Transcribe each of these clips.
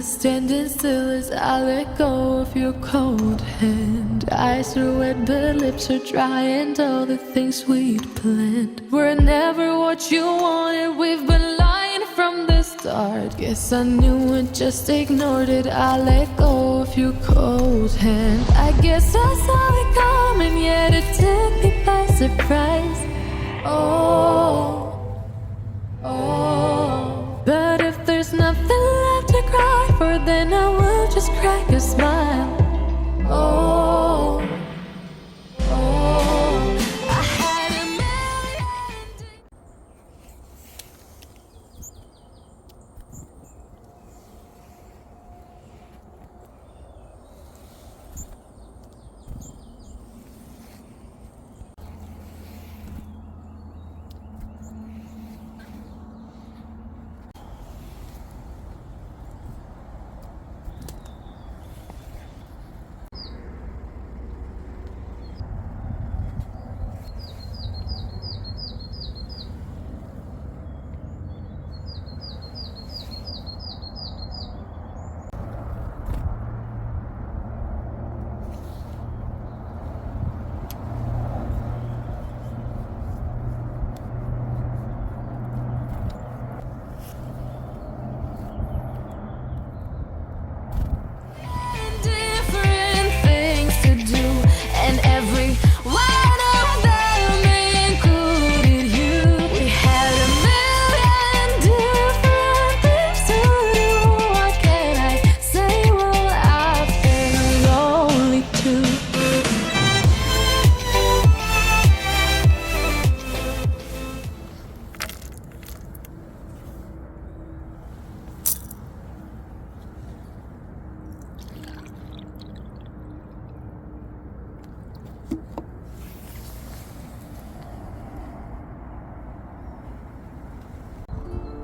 standing still as I let go of your cold hand. Eyes are wet, but lips are dry, and all the things we'd planned were never what you wanted. We've been lying from the start. Guess I knew it, just ignored it. I let go of your cold hand. I guess I saw it coming, yet it took me by surprise. Oh, oh. But if there's nothing left to cry for, then I will just crack a smile. Oh, oh. I had a million.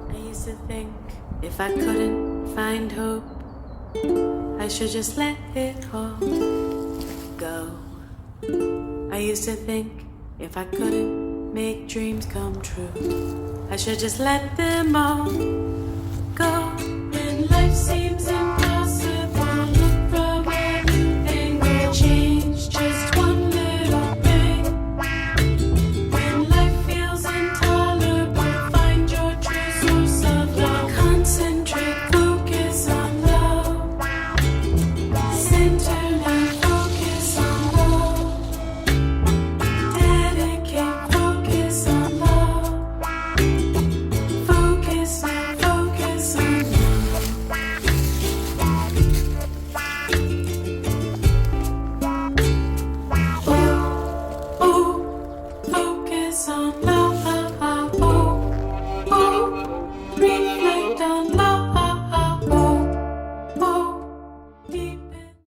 I used to think if I couldn't find hope, I should just let it all go. I used to think if I couldn't make dreams come true, I should just let them all go. When life seems impossible, look from every angle, change just one little thing. When life feels intolerable, find your true source of love. Concentrate, focus on love. Center love, focus on love. Dedicate, focus on love. Focus on love. Ooh, ooh, focus on love. Ooh, ooh, reflect on love.